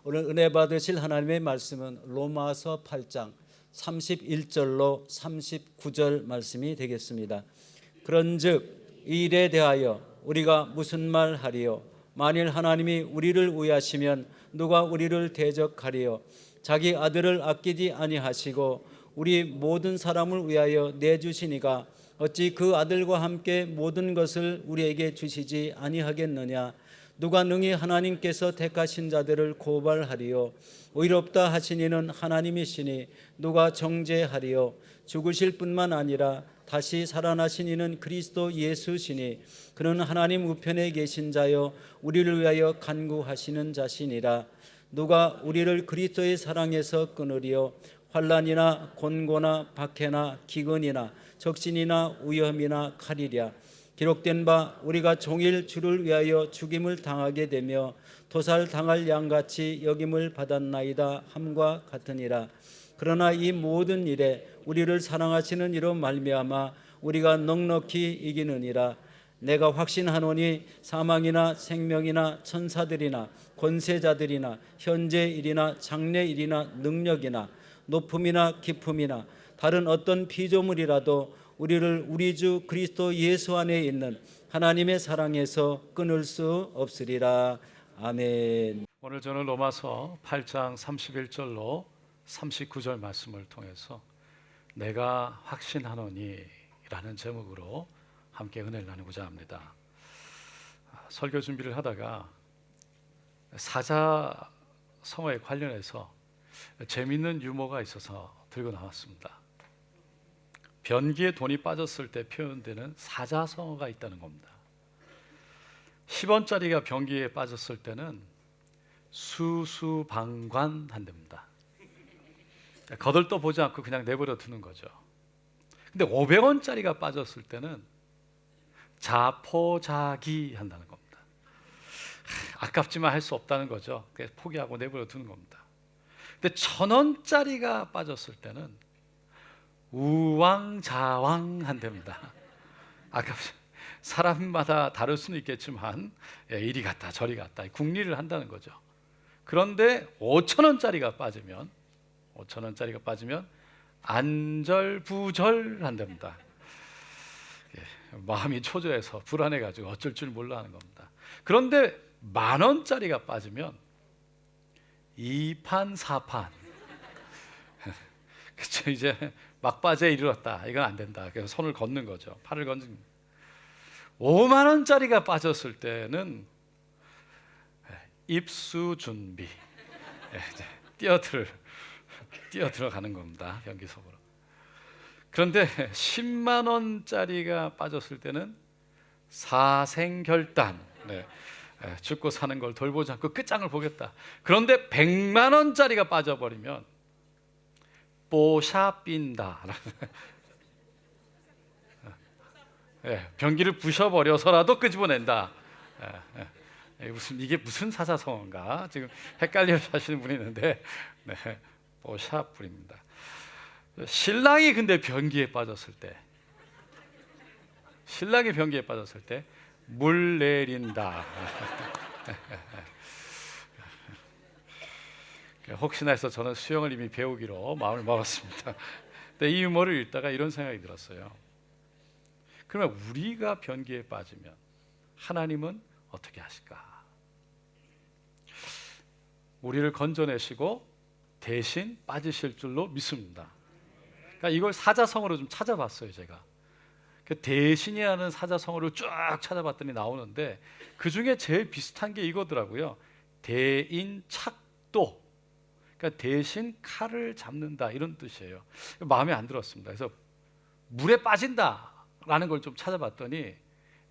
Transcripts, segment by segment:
오늘 은혜 받으실 하나님의 말씀은 로마서 8장 31절로 39절 말씀이 되겠습니다. 그런즉 이 일에 대하여 우리가 무슨 말하리요? 만일 하나님이 우리를 위하시면 누가 우리를 대적하리요? 자기 아들을 아끼지 아니하시고 우리 모든 사람을 위하여 내주시니가 어찌 그 아들과 함께 모든 것을 우리에게 주시지 아니하겠느냐? 누가 능히 하나님께서 택하신 자들을 고발하리요? 의롭다 하신 이는 하나님이시니 누가 정죄하리요? 죽으실 뿐만 아니라 다시 살아나신 이는 그리스도 예수시니 그는 하나님 우편에 계신 자여 우리를 위하여 간구하시는 자시니라. 누가 우리를 그리스도의 사랑에서 끊으리요? 환난이나 곤고나 박해나 기근이나 적신이나 위험이나 칼이랴. 기록된 바 우리가 종일 주를 위하여 죽임을 당하게 되며 도살 당할 양같이 여김을 받았나이다 함과 같으니라. 그러나 이 모든 일에 우리를 사랑하시는 이로 말미암아 우리가 넉넉히 이기느니라. 내가 확신하노니 사망이나 생명이나 천사들이나 권세자들이나 현재 일이나 장래 일이나 능력이나 높음이나 깊음이나 다른 어떤 피조물이라도 우리를 우리 주 그리스도 예수 안에 있는 하나님의 사랑에서 끊을 수 없으리라. 아멘. 오늘 저는 로마서 8장 31절로 39절 말씀을 통해서 내가 확신하노니 라는 제목으로 함께 은혜를 나누고자 합니다. 설교 준비를 하다가 사자성어에 관련해서 재미있는 유머가 있어서 들고 나왔습니다. 변기에 돈이 빠졌을 때 표현되는 사자성어가 있다는 겁니다. 10원짜리가 변기에 빠졌을 때는 수수방관한답니다. 거들떠 보지 않고 그냥 내버려 두는 거죠. 근데 500원짜리가 빠졌을 때는 자포자기 한다는 겁니다. 아깝지만 할 수 없다는 거죠. 그래서 포기하고 내버려 두는 겁니다. 근데 1000원짜리가 빠졌을 때는 우왕좌왕한답니다. 사람마다 다를 수는 있겠지만 이리 갔다 저리 갔다 궁리를 한다는 거죠. 그런데 5,000원짜리가 빠지면 안절부절한답니다. 마음이 초조해서 불안해가지고 어쩔 줄 몰라 하는 겁니다. 그런데 10,000원짜리가 빠지면 이판사판. 그쵸, 이제 막바지에 이르렀다. 이건 안 된다. 그래서 손을 걷는 거죠. 팔을 걷는. 50,000원짜리가 빠졌을 때는 입수 준비. 뛰어들어가는 겁니다. 변기 속으로. 그런데 100,000원짜리가 빠졌을 때는 사생결단. 죽고 사는 걸 돌보지 않고 끝장을 보겠다. 그런데 100,000원짜리가 빠져버리면 뽀샤빈다. 변기를 부셔버려서라도 끄집어낸다. 이게 무슨 사자성어인가 지금 헷갈려 하시는 분이 있는데 뽀샤불입니다. 신랑이 근데 변기에 빠졌을 때 물 내린다. 혹시나 해서 저는 수영을 이미 배우기로 마음을 먹었습니다. 근데 이 유머를 읽다가 이런 생각이 들었어요. 그러면 우리가 변기에 빠지면 하나님은 어떻게 하실까? 우리를 건져내시고 대신 빠지실 줄로 믿습니다. 그러니까 이걸 사자성어로 좀 찾아봤어요. 제가 그 대신이라는 사자성어를 쫙 찾아봤더니 나오는데 그 중에 제일 비슷한 게 이거더라고요. 대인착도. 그러니까 대신 칼을 잡는다 이런 뜻이에요. 마음에 안 들었습니다. 그래서 물에 빠진다라는 걸 좀 찾아봤더니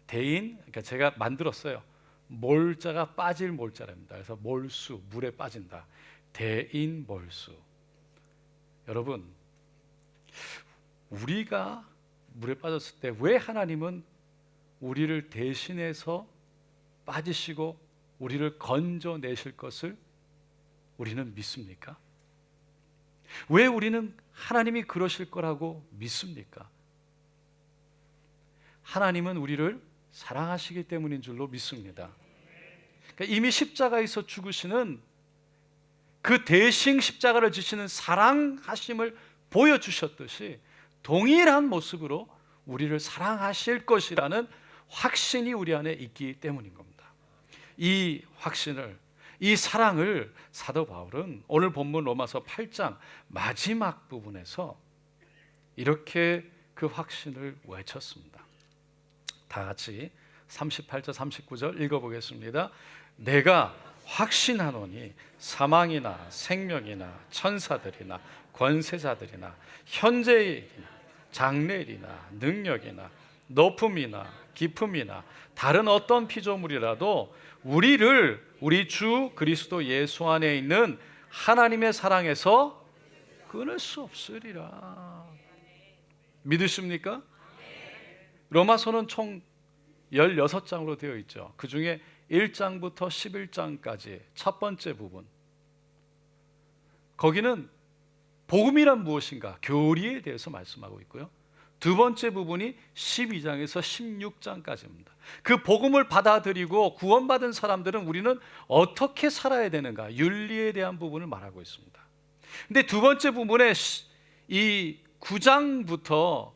대인, 그러니까 제가 만들었어요. 몰자가 빠질 몰자랍니다. 그래서 몰수, 물에 빠진다. 대인 몰수. 여러분, 우리가 물에 빠졌을 때 왜 하나님은 우리를 대신해서 빠지시고 우리를 건져내실 것을 우리는 믿습니까? 왜 우리는 하나님이 그러실 거라고 믿습니까? 하나님은 우리를 사랑하시기 때문인 줄로 믿습니다. 그러니까 이미 십자가에서 죽으시는 그 대신 십자가를 지시는 사랑하심을 보여주셨듯이 동일한 모습으로 우리를 사랑하실 것이라는 확신이 우리 안에 있기 때문인 겁니다. 이 확신을, 이 사랑을 사도 바울은 오늘 본문 로마서 8장 마지막 부분에서 이렇게 그 확신을 외쳤습니다. 다 같이 38절 39절 읽어보겠습니다. 내가 확신하노니 사망이나 생명이나 천사들이나 권세자들이나 현재의 일이나 장래일이나 능력이나 높음이나 깊음이나 다른 어떤 피조물이라도 우리를 우리 주 그리스도 예수 안에 있는 하나님의 사랑에서 끊을 수 없으리라. 믿으십니까? 로마서는 총 16장으로 되어 있죠. 그 중에 1장부터 11장까지 첫 번째 부분, 거기는 복음이란 무엇인가, 교리에 대해서 말씀하고 있고요. 두 번째 부분이 12장에서 16장까지입니다. 그 복음을 받아들이고 구원받은 사람들은 우리는 어떻게 살아야 되는가, 윤리에 대한 부분을 말하고 있습니다. 근데 두 번째 부분에 이 9장부터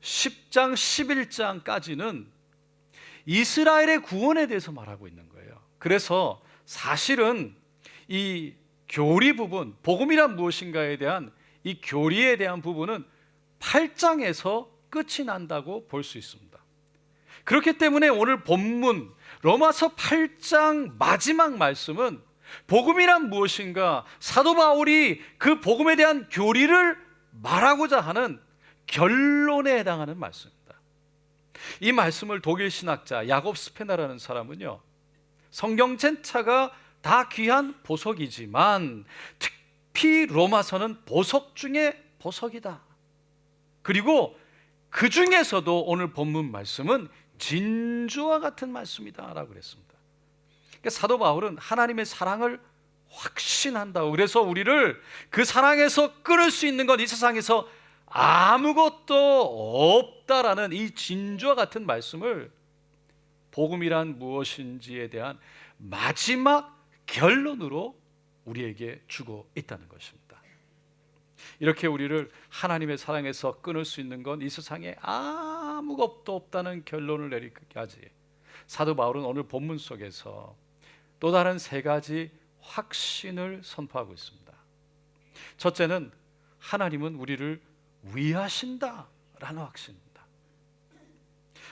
10장, 11장까지는 이스라엘의 구원에 대해서 말하고 있는 거예요. 그래서 사실은 이 교리 부분, 복음이란 무엇인가에 대한 이 교리에 대한 부분은 8장에서 끝이 난다고 볼 수 있습니다. 그렇기 때문에 오늘 본문 로마서 8장 마지막 말씀은 복음이란 무엇인가, 사도 바울이 그 복음에 대한 교리를 말하고자 하는 결론에 해당하는 말씀입니다. 이 말씀을 독일 신학자 야곱 스페너라는 사람은요, 성경 전체가 다 귀한 보석이지만 특히 로마서는 보석 중에 보석이다. 그리고 그 중에서도 오늘 본문 말씀은 진주와 같은 말씀이다 라고 그랬습니다. 그러니까 사도 바울은 하나님의 사랑을 확신한다고, 그래서 우리를 그 사랑에서 끊을 수 있는 건 이 세상에서 아무것도 없다라는 이 진주와 같은 말씀을 복음이란 무엇인지에 대한 마지막 결론으로 우리에게 주고 있다는 것입니다. 이렇게 우리를 하나님의 사랑에서 끊을 수 있는 건 이 세상에 아무것도 없다는 결론을 내리기까지 사도 바울은 오늘 본문 속에서 또 다른 세 가지 확신을 선포하고 있습니다. 첫째는 하나님은 우리를 위하신다라는 확신입니다.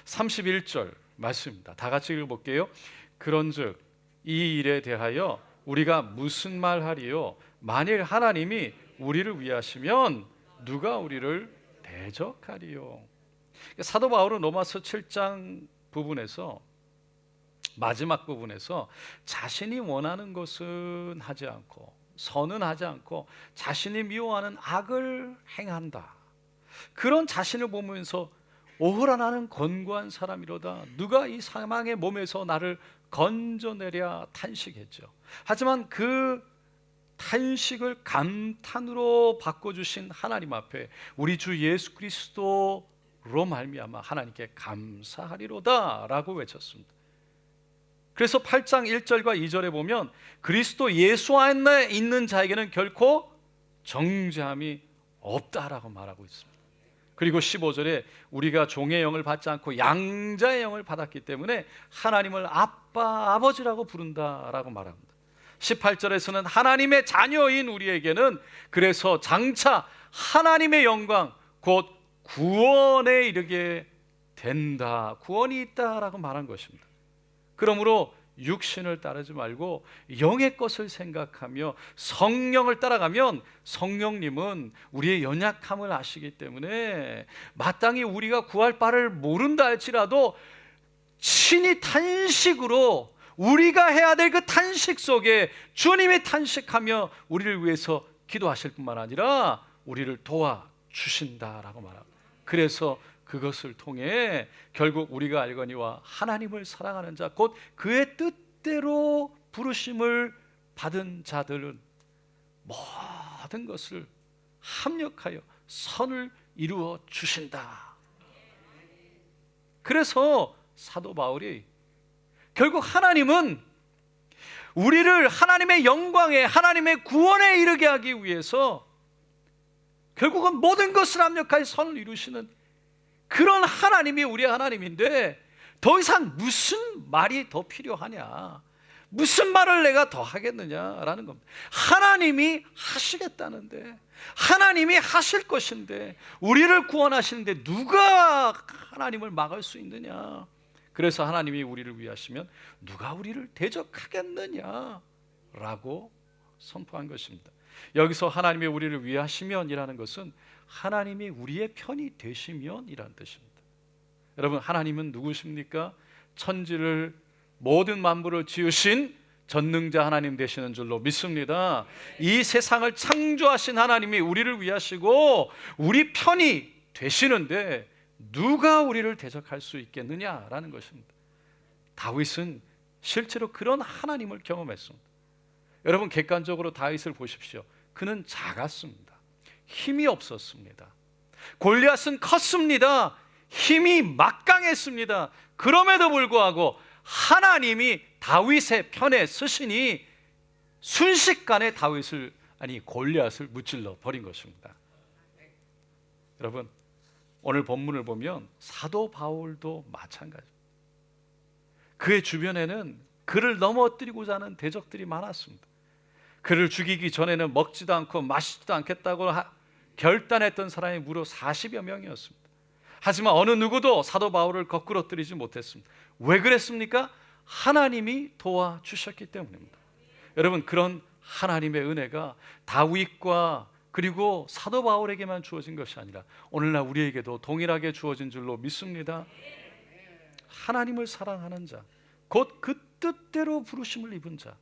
31절 말씀입니다. 다 같이 읽어볼게요. 그런즉 이 일에 대하여 우리가 무슨 말하리요? 만일 하나님이 우리를 위하시면 누가 우리를 대적하리요? 사도 바울은 로마서 7장 부분에서, 마지막 부분에서 자신이 원하는 것은 하지 않고 선은 하지 않고 자신이 미워하는 악을 행한다, 그런 자신을 보면서 오호라 나는 권고한 사람이로다, 누가 이 사망의 몸에서 나를 건져내랴 탄식했죠. 하지만 그 탄식을 감탄으로 바꿔주신 하나님 앞에 우리 주 예수 그리스도로 말미암아 하나님께 감사하리로다 라고 외쳤습니다. 그래서 8장 1절과 2절에 보면 그리스도 예수 안에 있는 자에게는 결코 정죄함이 없다라고 말하고 있습니다. 그리고 15절에 우리가 종의 영을 받지 않고 양자의 영을 받았기 때문에 하나님을 아빠, 아버지라고 부른다라고 말합니다. 18절에서는 하나님의 자녀인 우리에게는 그래서 장차 하나님의 영광, 곧 구원에 이르게 된다, 구원이 있다라고 말한 것입니다. 그러므로 육신을 따르지 말고 영의 것을 생각하며 성령을 따라가면 성령님은 우리의 연약함을 아시기 때문에 마땅히 우리가 구할 바를 모른다 할지라도 친히 탄식으로 우리가 해야 될 그 탄식 속에 주님이 탄식하며 우리를 위해서 기도하실 뿐만 아니라 우리를 도와주신다라고 말합니다. 그래서 그것을 통해 결국 우리가 알거니와 하나님을 사랑하는 자, 곧 그의 뜻대로 부르심을 받은 자들은 모든 것을 합력하여 선을 이루어 주신다. 그래서 사도 바울이 결국 하나님은 우리를 하나님의 영광에, 하나님의 구원에 이르게 하기 위해서 결국은 모든 것을 합력하여 선을 이루시는 그런 하나님이 우리의 하나님인데, 더 이상 무슨 말이 더 필요하냐, 무슨 말을 내가 더 하겠느냐라는 겁니다. 하나님이 하시겠다는데, 하나님이 하실 것인데, 우리를 구원하시는데 누가 하나님을 막을 수 있느냐. 그래서 하나님이 우리를 위하시면 누가 우리를 대적하겠느냐라고 선포한 것입니다. 여기서 하나님이 우리를 위하시면이라는 것은 하나님이 우리의 편이 되시면이라는 뜻입니다. 여러분, 하나님은 누구십니까? 천지를, 모든 만물을 지으신 전능자 하나님 되시는 줄로 믿습니다. 이 세상을 창조하신 하나님이 우리를 위하시고 우리 편이 되시는데 누가 우리를 대적할 수 있겠느냐라는 것입니다. 다윗은 실제로 그런 하나님을 경험했습니다. 여러분, 객관적으로 다윗을 보십시오. 그는 작았습니다. 힘이 없었습니다. 골리앗은 컸습니다. 힘이 막강했습니다. 그럼에도 불구하고 하나님이 다윗의 편에 서시니 순식간에 골리앗을 무찔러 버린 것입니다. 여러분, 오늘 본문을 보면 사도 바울도 마찬가지입니다. 그의 주변에는 그를 넘어뜨리고자 하는 대적들이 많았습니다. 그를 죽이기 전에는 먹지도 않고 마시지도 않겠다고 결단했던 사람이 무려 40여 명이었습니다. 하지만 어느 누구도 사도 바울을 거꾸로뜨리지 못했습니다. 왜 그랬습니까? 하나님이 도와주셨기 때문입니다. 여러분, 그런 하나님의 은혜가 다윗과 그리고 사도 바울에게만 주어진 것이 아니라 오늘날 우리에게도 동일하게 주어진 줄로 믿습니다. 하나님을 사랑하는 자, 곧 그 뜻대로 부르심을 입은 자,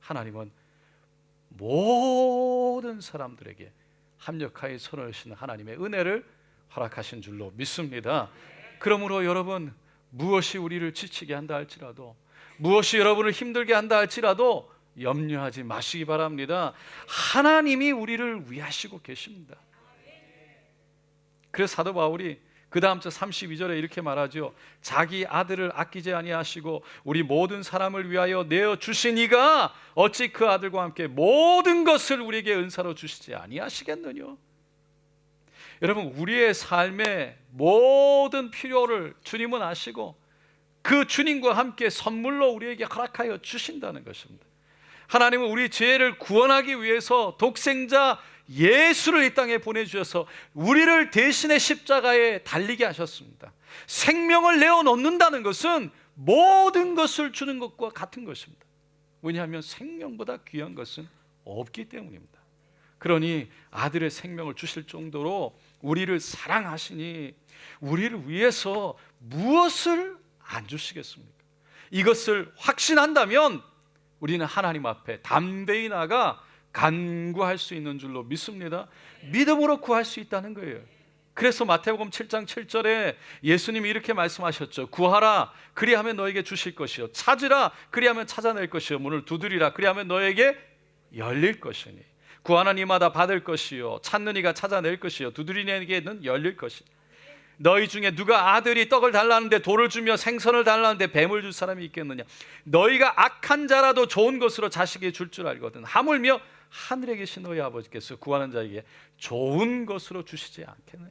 하나님은 모든 사람들에게 합력하여 선을 하시는 하나님의 은혜를 허락하신 줄로 믿습니다. 그러므로 여러분, 무엇이 우리를 지치게 한다 할지라도, 무엇이 여러분을 힘들게 한다 할지라도 염려하지 마시기 바랍니다. 하나님이 우리를 위하시고 계십니다. 그래서 사도 바울이 그 다음 절 32절에 이렇게 말하죠. 자기 아들을 아끼지 아니하시고 우리 모든 사람을 위하여 내어 주시니가 어찌 그 아들과 함께 모든 것을 우리에게 은사로 주시지 아니하시겠느냐. 여러분, 우리의 삶의 모든 필요를 주님은 아시고 그 주님과 함께 선물로 우리에게 허락하여 주신다는 것입니다. 하나님은 우리 죄를 구원하기 위해서 독생자 예수를 이 땅에 보내주셔서 우리를 대신에 십자가에 달리게 하셨습니다. 생명을 내어놓는다는 것은 모든 것을 주는 것과 같은 것입니다. 왜냐하면 생명보다 귀한 것은 없기 때문입니다. 그러니 아들의 생명을 주실 정도로 우리를 사랑하시니 우리를 위해서 무엇을 안 주시겠습니까? 이것을 확신한다면 우리는 하나님 앞에 담대히 나가 간구할 수 있는 줄로 믿습니다. 믿음으로 구할 수 있다는 거예요. 그래서 마태복음 7장 7절에 예수님이 이렇게 말씀하셨죠. 구하라 그리하면 너에게 주실 것이요, 찾으라 그리하면 찾아낼 것이요, 문을 두드리라 그리하면 너에게 열릴 것이니, 구하는 이마다 받을 것이요, 찾는 이가 찾아낼 것이요, 두드리는 이에게는 열릴 것이니, 너희 중에 누가 아들이 떡을 달라는데 돌을 주며 생선을 달라는데 뱀을 줄 사람이 있겠느냐. 너희가 악한 자라도 좋은 것으로 자식에게 줄 줄 알거든. 하물며 하늘에 계신 너희 아버지께서 구하는 자에게 좋은 것으로 주시지 않겠느냐.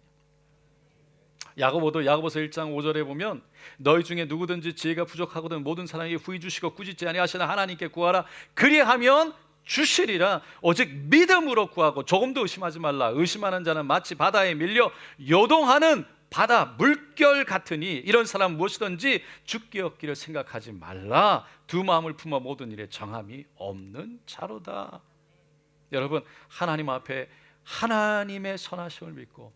야고보서 1장 5절에 보면 너희 중에 누구든지 지혜가 부족하거든 모든 사람에게 후히 주시고 꾸짖지 아니하시는 하나님께 구하라 그리하면 주시리라. 오직 믿음으로 구하고 조금도 의심하지 말라. 의심하는 자는 마치 바다에 밀려 요동하는 바다 물결 같으니 이런 사람 무엇이든지 죽게 얻기를 생각하지 말라. 두 마음을 품어 모든 일에 정함이 없는 자로다. 여러분, 하나님 앞에 하나님의 선하심을 믿고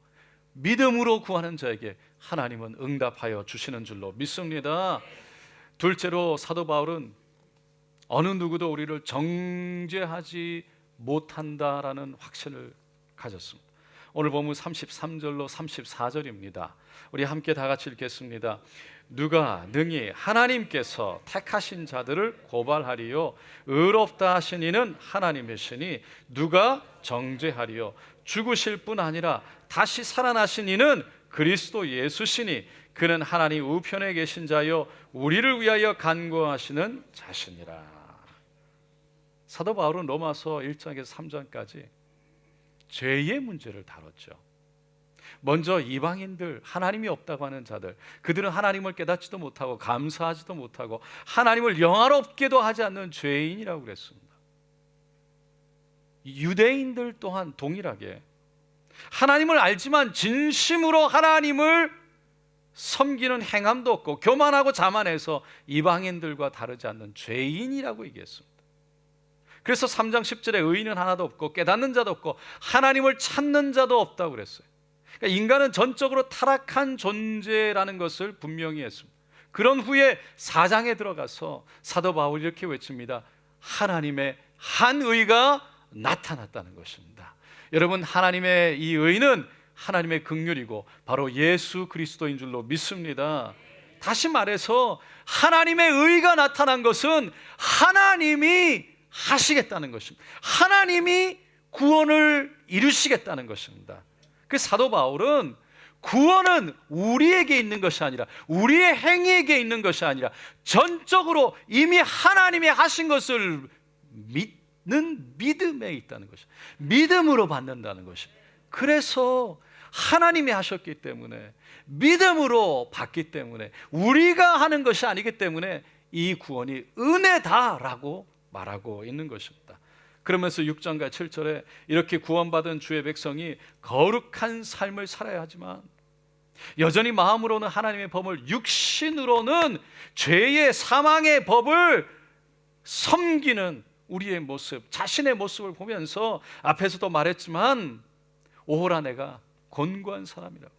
믿음으로 구하는 자에게 하나님은 응답하여 주시는 줄로 믿습니다. 둘째로 사도 바울은 어느 누구도 우리를 정죄하지 못한다라는 확신을 가졌습니다. 오늘 본문 33절로 34절입니다. 우리 함께 다 같이 읽겠습니다. 누가 능히 하나님께서 택하신 자들을 고발하리요, 의롭다 하신 이는 하나님이시니 누가 정죄하리요. 죽으실 뿐 아니라 다시 살아나신 이는 그리스도 예수시니 그는 하나님 우편에 계신 자요 우리를 위하여 간구하시는 자시니라. 사도 바울은 로마서 1장에서 3장까지 죄의 문제를 다뤘죠. 먼저 이방인들, 하나님이 없다고 하는 자들, 그들은 하나님을 깨닫지도 못하고 감사하지도 못하고 하나님을 영화롭게도 하지 않는 죄인이라고 그랬습니다. 유대인들 또한 동일하게 하나님을 알지만 진심으로 하나님을 섬기는 행함도 없고 교만하고 자만해서 이방인들과 다르지 않는 죄인이라고 얘기했습니다. 그래서 3장 10절에 의인은 하나도 없고 깨닫는 자도 없고 하나님을 찾는 자도 없다고 그랬어요. 그러니까 인간은 전적으로 타락한 존재라는 것을 분명히 했습니다. 그런 후에 4장에 들어가서 사도 바울이 이렇게 외칩니다. 하나님의 한 의가 나타났다는 것입니다. 여러분, 하나님의 이 의는 하나님의 긍휼이고 바로 예수 그리스도인 줄로 믿습니다. 다시 말해서 하나님의 의가 나타난 것은 하나님이 하시겠다는 것입니다. 하나님이 구원을 이루시겠다는 것입니다. 그 사도 바울은 구원은 우리에게 있는 것이 아니라 우리의 행위에게 있는 것이 아니라 전적으로 이미 하나님이 하신 것을 믿는 믿음에 있다는 것입니다. 믿음으로 받는다는 것입니다. 그래서 하나님이 하셨기 때문에 믿음으로 받기 때문에 우리가 하는 것이 아니기 때문에 이 구원이 은혜다라고 말하고 있는 것입니다. 그러면서 6장과 7절에 이렇게 구원받은 주의 백성이 거룩한 삶을 살아야 하지만 여전히 마음으로는 하나님의 법을, 육신으로는 죄의 사망의 법을 섬기는 우리의 모습, 자신의 모습을 보면서 앞에서도 말했지만 오호라 내가 곤고한 사람이라고,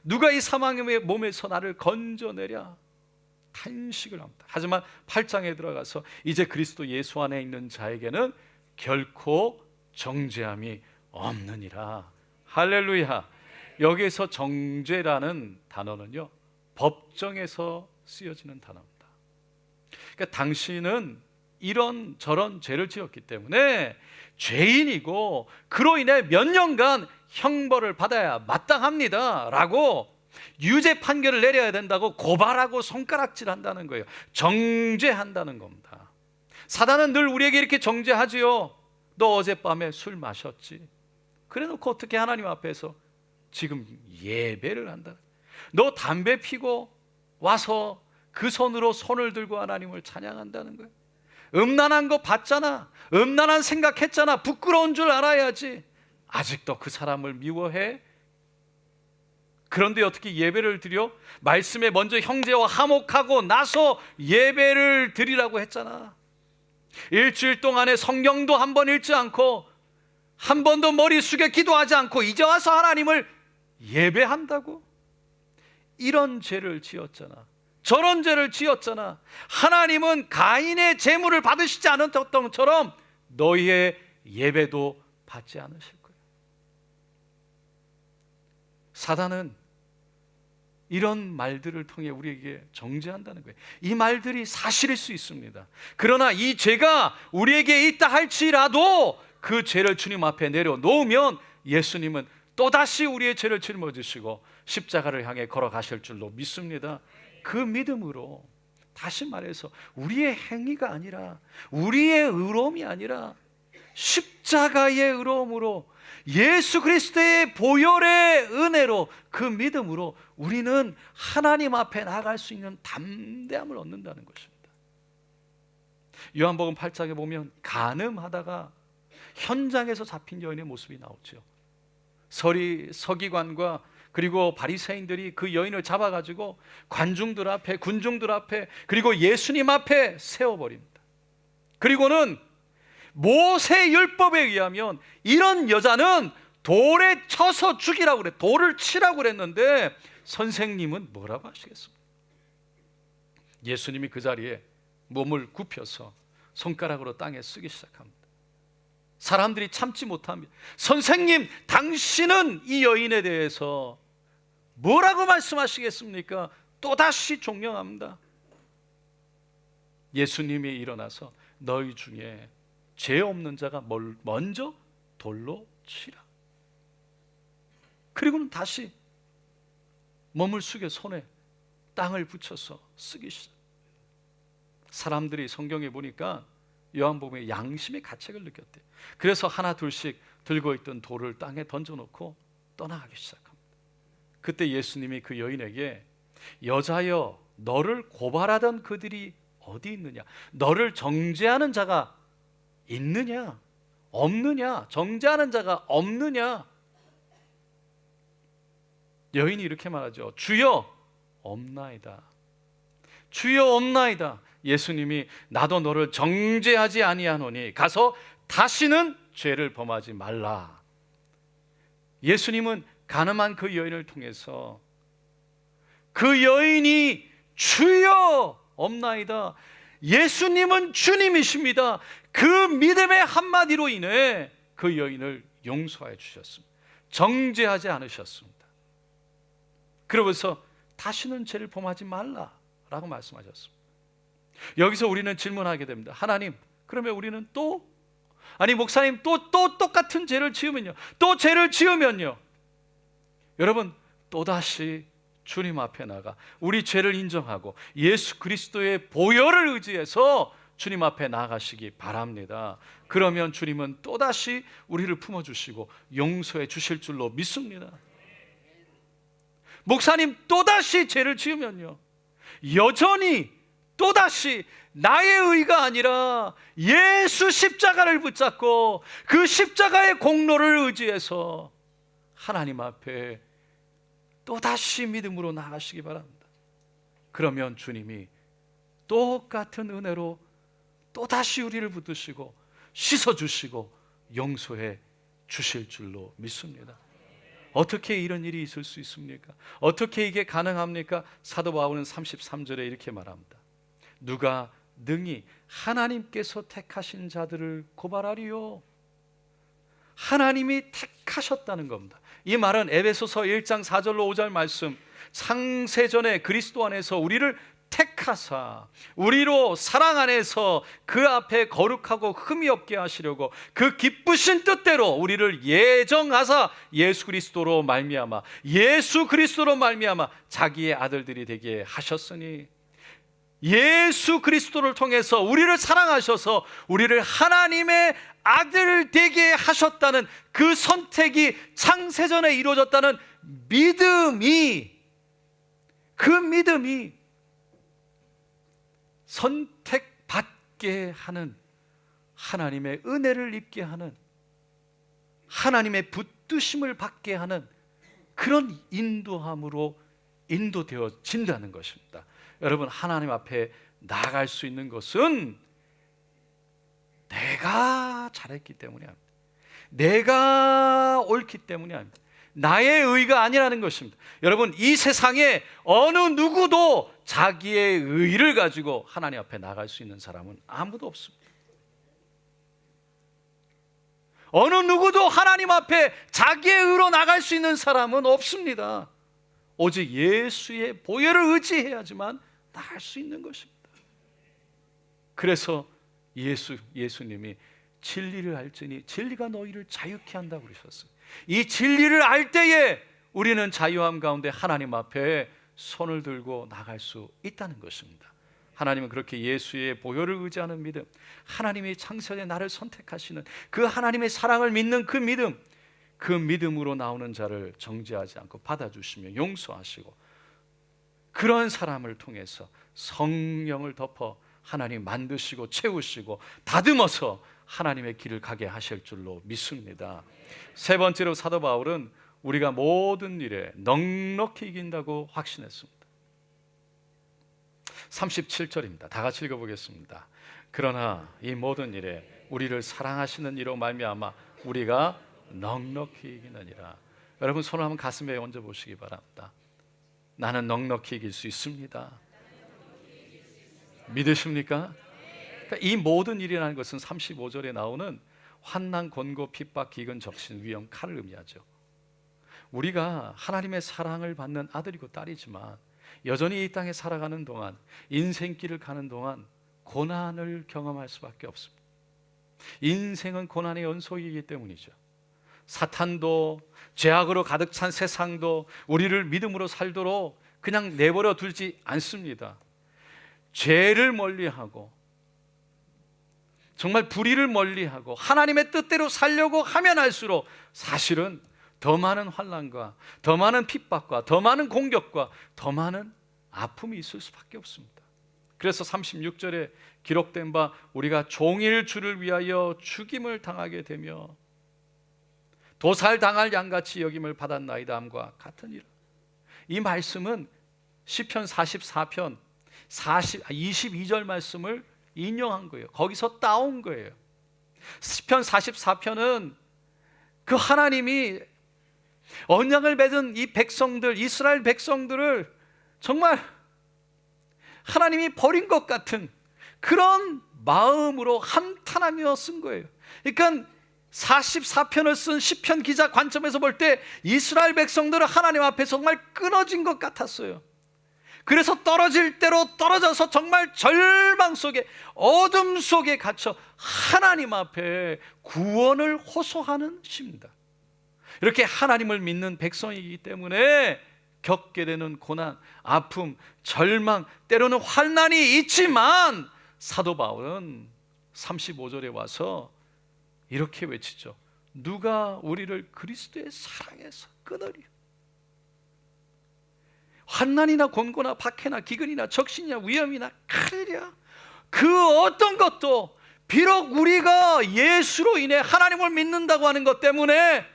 누가 이 사망의 몸에서 나를 건져내랴 탄식을 합니다. 하지만 8장에 들어가서 이제 그리스도 예수 안에 있는 자에게는 결코 정죄함이 없느니라. 할렐루야. 여기에서 정죄라는 단어는요, 법정에서 쓰여지는 단어입니다. 그러니까 당신은 이런 저런 죄를 지었기 때문에 죄인이고 그로 인해 몇 년간 형벌을 받아야 마땅합니다 라고 유죄 판결을 내려야 된다고 고발하고 손가락질한다는 거예요. 정죄한다는 겁니다. 사단은 늘 우리에게 이렇게 정죄하지요. 너 어젯밤에 술 마셨지? 그래놓고 어떻게 하나님 앞에서 지금 예배를 한다? 너 담배 피고 와서 그 손으로 손을 들고 하나님을 찬양한다는 거예요. 음란한 거 봤잖아. 음란한 생각했잖아. 부끄러운 줄 알아야지. 아직도 그 사람을 미워해? 그런데 어떻게 예배를 드려? 말씀에 먼저 형제와 화목하고 나서 예배를 드리라고 했잖아. 일주일 동안에 성경도 한 번 읽지 않고 한 번도 머리 숙여 기도하지 않고 이제 와서 하나님을 예배한다고? 이런 죄를 지었잖아. 저런 죄를 지었잖아. 하나님은 가인의 제물을 받으시지 않았던 것처럼 너희의 예배도 받지 않으실 거예요. 사단은 이런 말들을 통해 우리에게 정죄한다는 거예요. 이 말들이 사실일 수 있습니다. 그러나 이 죄가 우리에게 있다 할지라도 그 죄를 주님 앞에 내려놓으면 예수님은 또다시 우리의 죄를 짊어지시고 십자가를 향해 걸어가실 줄로 믿습니다. 그 믿음으로, 다시 말해서 우리의 행위가 아니라 우리의 의로움이 아니라 십자가의 의로움으로 예수 그리스도의 보혈의 은혜로 그 믿음으로 우리는 하나님 앞에 나아갈 수 있는 담대함을 얻는다는 것입니다. 요한복음 8장에 보면 간음하다가 현장에서 잡힌 여인의 모습이 나오죠. 서기관과 그리고 바리새인들이 그 여인을 잡아가지고 관중들 앞에, 군중들 앞에, 그리고 예수님 앞에 세워버립니다. 그리고는 모세 율법에 의하면 이런 여자는 돌에 쳐서 죽이라고 그래, 돌을 치라고 그랬는데 선생님은 뭐라고 하시겠습니까? 예수님이 그 자리에 몸을 굽혀서 손가락으로 땅에 쓰기 시작합니다. 사람들이 참지 못합니다. 선생님, 당신은 이 여인에 대해서 뭐라고 말씀하시겠습니까? 또다시 종명합니다. 예수님이 일어나서 너희 중에 죄 없는 자가 먼저 돌로 치라. 그리고는 다시 몸을 숙여 손에 땅을 붙여서 쓰기 시작. 사람들이 성경에 보니까 요한복음에 양심의 가책을 느꼈대요. 그래서 하나 둘씩 들고 있던 돌을 땅에 던져놓고 떠나가기 시작합니다. 그때 예수님이 그 여인에게 여자여 너를 고발하던 그들이 어디 있느냐? 너를 정죄하는 자가 있느냐? 없느냐? 정죄하는 자가 없느냐? 여인이 이렇게 말하죠. 주여 없나이다. 주여 없나이다. 예수님이 나도 너를 정죄하지 아니하노니 가서 다시는 죄를 범하지 말라. 예수님은 가늠한 그 여인을 통해서 그 여인이 주여 없나이다. 예수님은 주님이십니다. 그 믿음의 한마디로 인해 그 여인을 용서해 주셨습니다. 정죄하지 않으셨습니다. 그러면서 다시는 죄를 범하지 말라라고 말씀하셨습니다. 여기서 우리는 질문하게 됩니다. 하나님, 그러면 우리는 또 아니 목사님 또 똑같은 죄를 지으면요, 또 죄를 지으면요, 여러분 또다시 주님 앞에 나가 우리 죄를 인정하고 예수 그리스도의 보혈을 의지해서 주님 앞에 나가시기 바랍니다. 그러면 주님은 또다시 우리를 품어주시고 용서해 주실 줄로 믿습니다. 목사님 또다시 죄를 지으면요, 여전히 또다시 나의 의가 아니라 예수 십자가를 붙잡고 그 십자가의 공로를 의지해서 하나님 앞에 또다시 믿음으로 나가시기 바랍니다. 그러면 주님이 똑같은 은혜로 또다시 우리를 붙드시고 씻어주시고 용서해 주실 줄로 믿습니다. 어떻게 이런 일이 있을 수 있습니까? 어떻게 이게 가능합니까? 사도 바울은 33절에 이렇게 말합니다. 누가 능히 하나님께서 택하신 자들을 고발하리요? 하나님이 택하셨다는 겁니다. 이 말은 에베소서 1장 4절로 5절 말씀, 창세전에 그리스도 안에서 우리를 택하사 우리로 사랑 안에서 그 앞에 거룩하고 흠이 없게 하시려고 그 기쁘신 뜻대로 우리를 예정하사 예수 그리스도로 말미암아 자기의 아들들이 되게 하셨으니, 예수 그리스도를 통해서 우리를 사랑하셔서 우리를 하나님의 아들 되게 하셨다는 그 선택이 창세전에 이루어졌다는 믿음이, 그 믿음이 선택받게 하는, 하나님의 은혜를 입게 하는, 하나님의 붙드심을 받게 하는 그런 인도함으로 인도되어진다는 것입니다. 여러분, 하나님 앞에 나아갈 수 있는 것은 내가 잘했기 때문이 아닙니다. 내가 옳기 때문이 아닙니다. 나의 의가 아니라는 것입니다. 여러분, 이 세상에 어느 누구도 자기의 의를 가지고 하나님 앞에 나갈 수 있는 사람은 아무도 없습니다. 어느 누구도 하나님 앞에 자기의 의로 나갈 수 있는 사람은 없습니다. 오직 예수의 보혈을 의지해야지만 나갈 수 있는 것입니다. 그래서 예수님이 진리를 알지니 진리가 너희를 자유케 한다고 그러셨어요. 이 진리를 알 때에 우리는 자유함 가운데 하나님 앞에 손을 들고 나갈 수 있다는 것입니다. 하나님은 그렇게 예수의 보혈을 의지하는 믿음, 하나님이 창세전에 나를 선택하시는 그 하나님의 사랑을 믿는 그 믿음, 그 믿음으로 나오는 자를 정죄하지 않고 받아주시며 용서하시고, 그런 사람을 통해서 성령을 덮어 하나님 만드시고 채우시고 다듬어서 하나님의 길을 가게 하실 줄로 믿습니다. 세 번째로 사도 바울은 우리가 모든 일에 넉넉히 이긴다고 확신했습니다. 37절입니다. 다 같이 읽어보겠습니다. 그러나 이 모든 일에 우리를 사랑하시는 이로 말미암아 우리가 넉넉히 이기느니라. 여러분, 손을 한번 가슴에 얹어 보시기 바랍니다. 나는 넉넉히 이길 수 있습니다. 믿으십니까? 그러니까 이 모든 일이라는 것은 35절에 나오는 환난, 곤고, 핍박, 기근, 적신, 위험, 칼을 의미하죠. 우리가 하나님의 사랑을 받는 아들이고 딸이지만 여전히 이 땅에 살아가는 동안, 인생길을 가는 동안 고난을 경험할 수밖에 없습니다. 인생은 고난의 연속이기 때문이죠. 사탄도, 죄악으로 가득 찬 세상도 우리를 믿음으로 살도록 그냥 내버려 두지 않습니다. 죄를 멀리하고 정말 불의를 멀리하고 하나님의 뜻대로 살려고 하면 할수록 사실은 더 많은 환난과 더 많은 핍박과 더 많은 공격과 더 많은 아픔이 있을 수밖에 없습니다. 그래서 36절에 기록된 바 우리가 종일 주를 위하여 죽임을 당하게 되며 도살당할 양같이 여김을 받았나이다 함과 같으니라. 이 말씀은 시편 44편 22절 말씀을 인용한 거예요. 거기서 따온 거예요. 시편 44편은 그 하나님이 언약을 맺은 이 백성들, 이스라엘 백성들을 정말 하나님이 버린 것 같은 그런 마음으로 한탄하며 쓴 거예요. 그러니까 44편을 쓴 시편 기자 관점에서 볼 때 이스라엘 백성들은 하나님 앞에 정말 끊어진 것 같았어요. 그래서 떨어질 대로 떨어져서 정말 절망 속에, 어둠 속에 갇혀 하나님 앞에 구원을 호소하는 시입니다. 이렇게 하나님을 믿는 백성이기 때문에 겪게 되는 고난, 아픔, 절망, 때로는 환난이 있지만 사도 바울은 35절에 와서 이렇게 외치죠. 누가 우리를 그리스도의 사랑에서 끊으리요? 환난이나 곤고나 박해나 기근이나 적신이나 위험이나 칼이랴, 그 어떤 것도 비록 우리가 예수로 인해 하나님을 믿는다고 하는 것 때문에,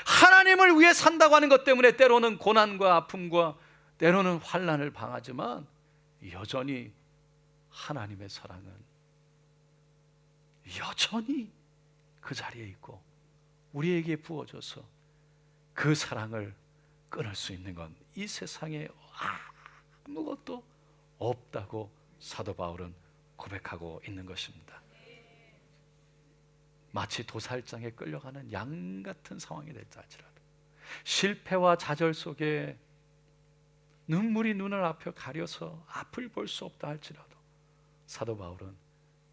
하나님을 위해 산다고 하는 것 때문에 때로는 고난과 아픔과 때로는 환난을 당하지만 여전히 하나님의 사랑은 여전히 그 자리에 있고 우리에게 부어져서 그 사랑을 끊을 수 있는 건 이 세상에 아무것도 없다고 사도 바울은 고백하고 있는 것입니다. 마치 도살장에 끌려가는 양 같은 상황이 됐다 할지라도, 실패와 좌절 속에 눈물이 눈을 앞에 가려서 앞을 볼 수 없다 할지라도 사도 바울은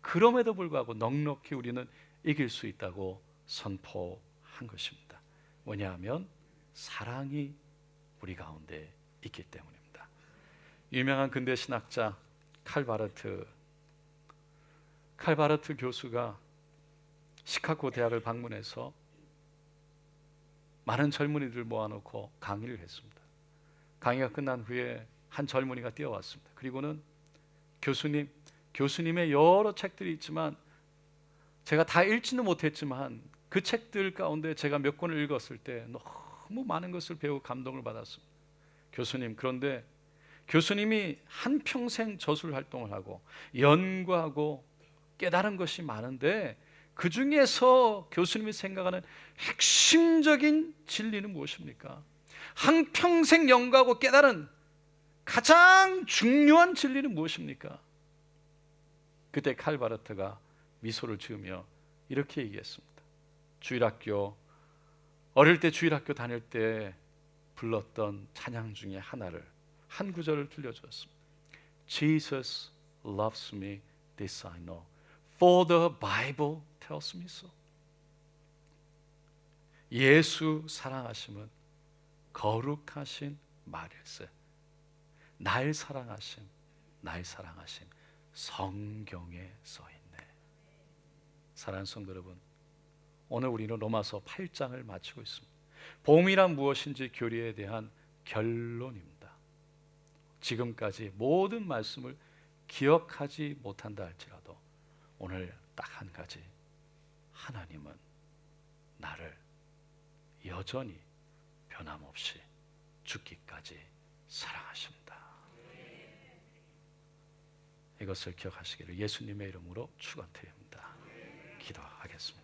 그럼에도 불구하고 넉넉히 우리는 이길 수 있다고 선포한 것입니다. 뭐냐하면 사랑이 우리 가운데 있기 때문입니다. 유명한 근대 신학자 칼바르트 교수가 시카고 대학을 방문해서 많은 젊은이들 모아놓고 강의를 했습니다. 강의가 끝난 후에 한 젊은이가 뛰어왔습니다. 그리고는 교수님의 여러 책들이 있지만 제가 다 읽지는 못했지만 그 책들 가운데 제가 몇 권을 읽었을 때 너무 많은 것을 배우고 감동을 받았습니다. 교수님, 그런데 교수님이 한평생 저술 활동을 하고 연구하고 깨달은 것이 많은데 그 중에서 교수님이 생각하는 핵심적인 진리는 무엇입니까? 한평생 연구하고 깨달은 가장 중요한 진리는 무엇입니까? 그때 칼바르트가 미소를 지으며 이렇게 얘기했습니다. 어릴 때 주일학교 다닐 때 불렀던 찬양 중에 한 구절을 들려주었습니다. Jesus loves me, this I know, for the Bible tells me so. 예수 사랑하심은 거룩하신 말일세. 날 사랑하심 성경에 써있네. 사랑하는 성도 여러분, 오늘 우리는 로마서 8장을 마치고 있습니다. 복음이란 무엇인지 교리에 대한 결론입니다. 지금까지 모든 말씀을 기억하지 못한다 할지라도 오늘 딱 한 가지, 하나님은 나를 여전히 변함없이 죽기까지 사랑하십니다. 이것을 기억하시기를 예수님의 이름으로 축원드립니다. 기도하겠습니다.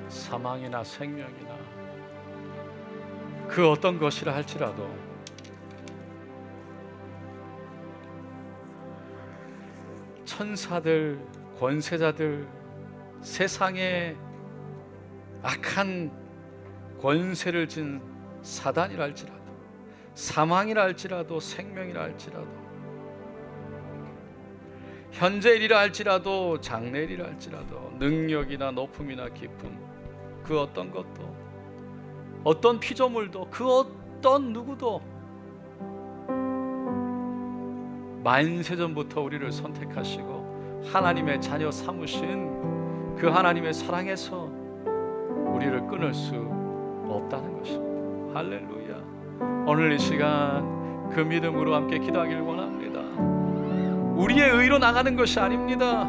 사망이나 생명이나 그 어떤 것이라 할지라도 천사들, 권세자들, 세상의 악한 권세를 진 사단이라 할지라도, 사망이라 할지라도, 생명이라 할지라도 현재 일이라 할지라도 장래 일이라 할지라도 능력이나 높음이나 기쁨 그 어떤 것도 어떤 피조물도 그 어떤 누구도 만세전부터 우리를 선택하시고 하나님의 자녀 삼으신 그 하나님의 사랑에서 우리를 끊을 수 없다는 것입니다. 할렐루야. 오늘 이 시간 그 믿음으로 함께 기도하길 원합니다. 우리의 의로 나가는 것이 아닙니다.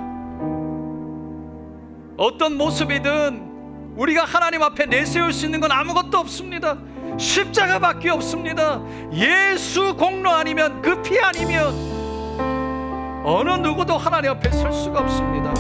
어떤 모습이든 우리가 하나님 앞에 내세울 수 있는 건 아무것도 없습니다. 십자가밖에 없습니다. 예수 공로 아니면 그 피 아니면 어느 누구도 하나님 앞에 설 수가 없습니다.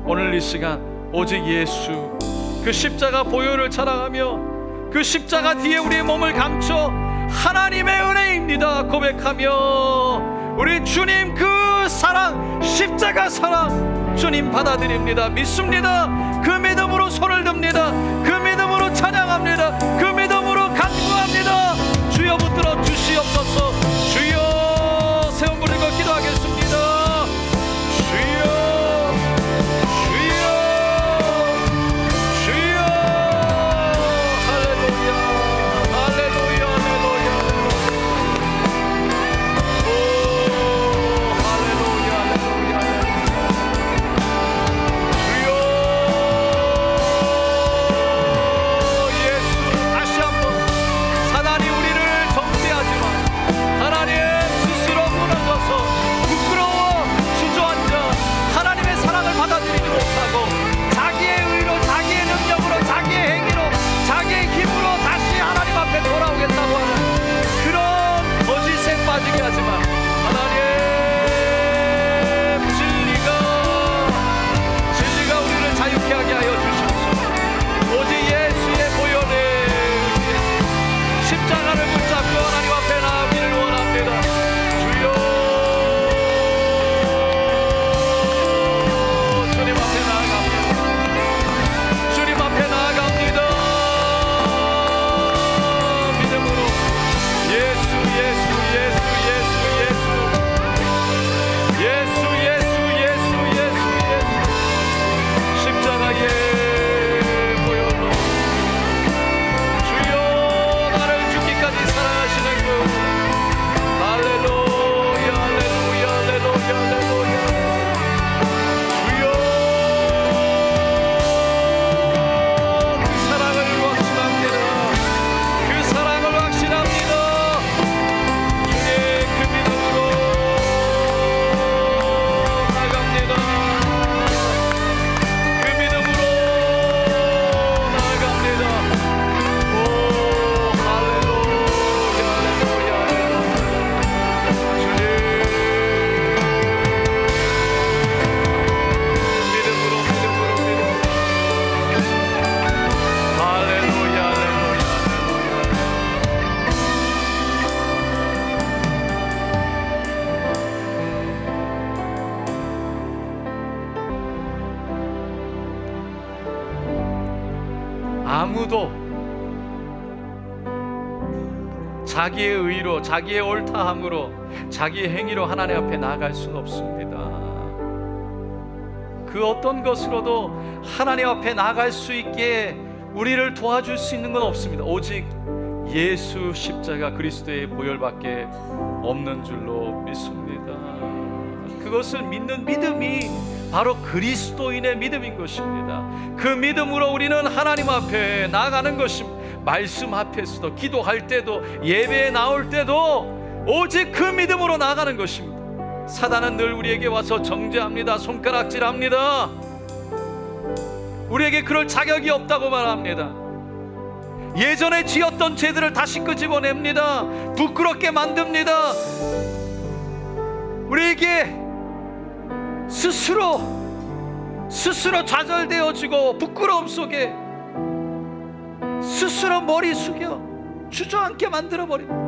오늘 이 시간 오직 예수 그 십자가 보혈을 자랑하며 그 십자가 뒤에 우리의 몸을 감춰 하나님의 은혜입니다 고백하며 우리 주님 그 사랑 십자가 사랑 주님 받아들입니다. 믿습니다. 그 믿음으로 손을 듭니다. 그 믿음으로 찬양합니다. 그 믿음으로 간구합니다. 주여 붙들어 주시옵소서. 주여 세운 무리고 기도하겠습니다. 주여 주여 주여 할렐루야 할렐루야 할렐루야 오 할렐루야 할렐루야 주여 예수 다시 한번 사단이 우리를 정죄하지만 하나님 스스로 무너져서 부끄러워 주저앉아 하나님의 사랑을 받아들이지 못하고 자기의 의로 자기의 능력으로 자기의 행위로 자기의 힘으로 다시 하나님 앞에 돌아오겠다고 하는 그런 거짓에 빠지게 하지만 하나님 진리가 우리를 자유케 하게 하여 주시옵소서. 오직 예수의 보혈에 십자가를 붙잡고 하나님 앞에 나아가기를 원합니다. 주여 주님 앞에 나아갑니다. 주님 앞에 나아갑니다. 믿음으로 예수 예수 예수 예수 예수 예수 예수 예수 예수 예수 십자가의 보혈로 주여 나를 죽기까지 사랑하시는 분 할렐루야 할렐루야 할렐루야 할렐루야 주여 그 사랑을 확신합니다. 그 사랑을 확신합니다. 주님 그 믿음으로 나갑니다. 그 믿음으로 나아갑니다. 오 할렐루야 할렐루야 할렐루야 주님 믿음으로 할렐루야 할렐루야 아무도 자기의 의로 자기의 옳다함으로 자기의 행위로 하나님 앞에 나아갈 수는 없습니다. 그 어떤 것으로도 하나님 앞에 나아갈 수 있게 우리를 도와줄 수 있는 건 없습니다. 오직 예수 십자가 그리스도의 보혈밖에 없는 줄로 믿습니다. 그것을 믿는 믿음이 바로 그리스도인의 믿음인 것입니다. 그 믿음으로 우리는 하나님 앞에 나아가는 것입니다. 말씀 앞에서도 기도할 때도 예배에 나올 때도 오직 그 믿음으로 나아가는 것입니다. 사단은 늘 우리에게 와서 정죄합니다. 손가락질합니다. 우리에게 그럴 자격이 없다고 말합니다. 예전에 지었던 죄들을 다시 끄집어냅니다. 부끄럽게 만듭니다. 우리에게 스스로 좌절되어지고 부끄러움 속에 스스로 머리 숙여 주저앉게 만들어버립니다.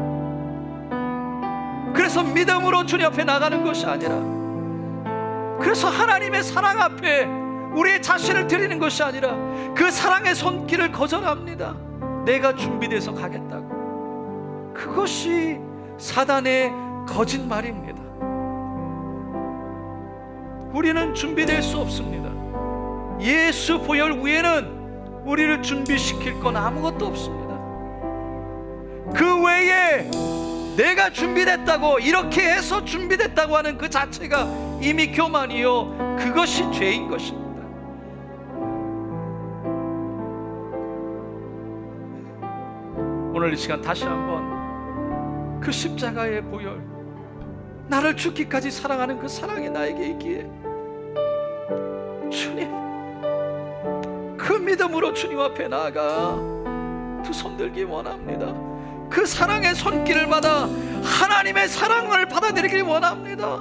그래서 믿음으로 주님 앞에 나가는 것이 아니라, 그래서 하나님의 사랑 앞에 우리의 자신을 드리는 것이 아니라 그 사랑의 손길을 거절합니다. 내가 준비돼서 가겠다고. 그것이 사단의 거짓말입니다. 우리는 준비될 수 없습니다. 예수 보혈 위에는 우리를 준비시킬 건 아무것도 없습니다. 그 외에 내가 준비됐다고, 이렇게 해서 준비됐다고 하는 그 자체가 이미 교만이요, 그것이 죄인 것입니다. 오늘 이 시간 다시 한번 그 십자가의 보혈, 나를 죽기까지 사랑하는 그 사랑이 나에게 있기에 주님, 그 믿음으로 주님 앞에 나아가 두 손 들기 원합니다. 그 사랑의 손길을 받아 하나님의 사랑을 받아들이길 원합니다.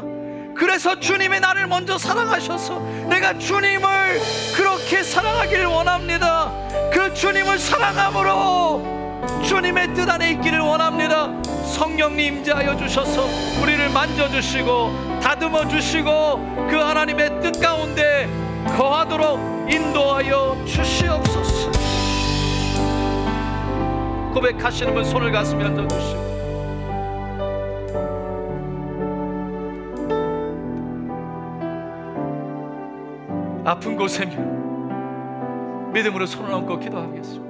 그래서 주님이 나를 먼저 사랑하셔서 내가 주님을 그렇게 사랑하기를 원합니다. 그 주님을 사랑함으로 주님의 뜻 안에 있기를 원합니다. 성령님 임재하여 주셔서 우리를 만져주시고 다듬어 주시고 그 하나님의 뜻 가운데 거하도록 인도하여 주시옵소서. 고백하시는 분 손을 가슴에 얹어주시고, 아픈 곳에면 믿음으로 손을 얹고 기도하겠습니다.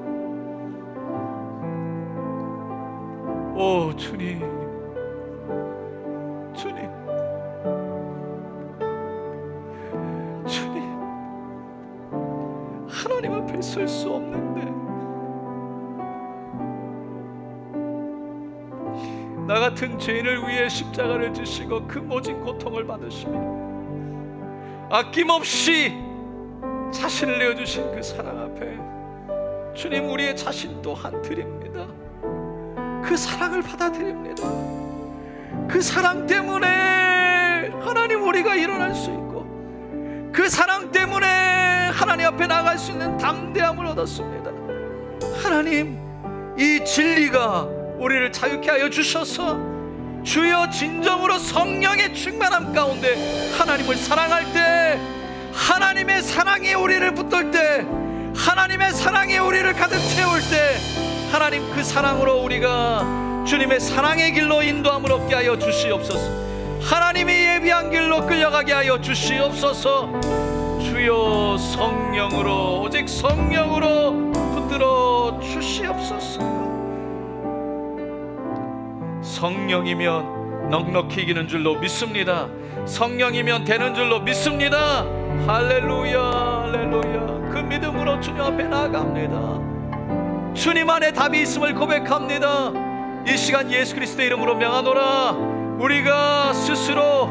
오 주님, 주님, 주님, 하나님 앞에 설 수 없는데 나 같은 죄인을 위해 십자가를 지시고 그 모진 고통을 받으시며 아낌없이 자신을 내어주신 그 사랑 앞에 주님, 우리의 자신 또한 드립니다. 그 사랑을 받아들입니다. 그 사랑 때문에 하나님 우리가 일어날 수 있고, 그 사랑 때문에 하나님 앞에 나갈 수 있는 담대함을 얻었습니다. 하나님, 이 진리가 우리를 자유케 하여 주셔서 주여 진정으로 성령의 충만함 가운데 하나님을 사랑할 때, 하나님의 사랑이 우리를 붙들 때, 하나님의 사랑이 우리를 가득 채울 때, 하나님 그 사랑으로 우리가 주님의 사랑의 길로 인도함을 얻게 하여 주시옵소서. 하나님이 예비한 길로 끌려가게 하여 주시옵소서. 주여 성령으로, 오직 성령으로 붙들어 주시옵소서. 성령이면 넉넉히 이기는 줄로 믿습니다. 성령이면 되는 줄로 믿습니다. 할렐루야, 할렐루야. 그 믿음으로 주님 앞에 나아갑니다. 주님 안에 답이 있음을 고백합니다. 이 시간 예수 그리스도의 이름으로 명하노라. 우리가 스스로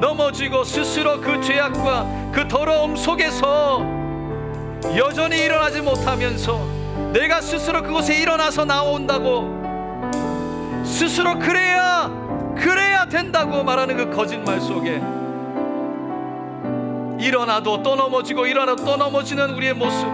넘어지고 스스로 그 죄악과 그 더러움 속에서 여전히 일어나지 못하면서 내가 스스로 그곳에 일어나서 나온다고, 스스로 그래야 된다고 말하는 그 거짓말 속에 일어나도 또 넘어지고 일어나도 또 넘어지는 우리의 모습,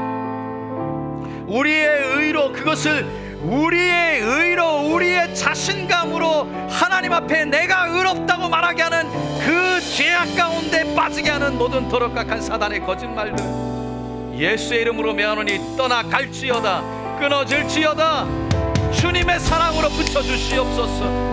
우리의 의로, 그것을 우리의 의로, 우리의 자신감으로 하나님 앞에 내가 의롭다고 말하게 하는 그 죄악 가운데 빠지게 하는 모든 더럽각한 사단의 거짓말들, 예수의 이름으로 명하노니 떠나갈지어다, 끊어질지어다. 주님의 사랑으로 붙여주시옵소서.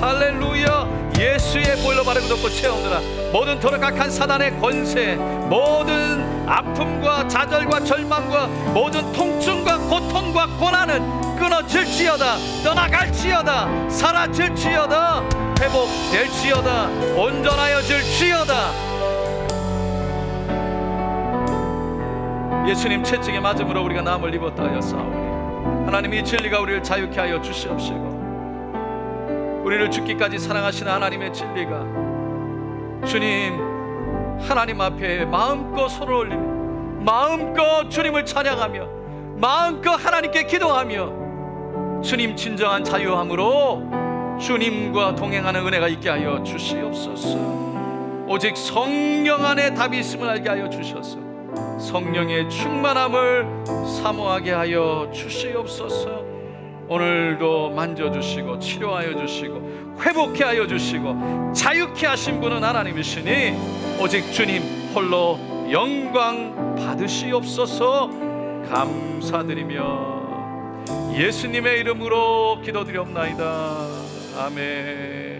할렐루야. 예수의 보혈로 바르고 덮고 채우느라 모든 더럽각한 사단의 권세, 모든 아픔과 좌절과 절망과 모든 통증과 고통과 고난은 끊어질지어다, 떠나갈지어다, 사라질지어다, 회복될지어다, 온전하여질지어다. 예수님 채찍에 맞음으로 우리가 남을 입었다 하였사오니 하나님, 이 진리가 우리를 자유케 하여 주시옵시고, 우리를 죽기까지 사랑하시는 하나님의 진리가 주님 하나님 앞에 마음껏 손을 올리며 마음껏 주님을 찬양하며 마음껏 하나님께 기도하며 주님 진정한 자유함으로 주님과 동행하는 은혜가 있게 하여 주시옵소서. 오직 성령 안에 답이 있음을 알게 하여 주셔서 성령의 충만함을 사모하게 하여 주시옵소서. 오늘도 만져주시고 치료하여 주시고 회복케 하여 주시고 자유케 하신 분은 하나님이시니 오직 주님 홀로 영광 받으시옵소서. 감사드리며 예수님의 이름으로 기도드리옵나이다. 아멘.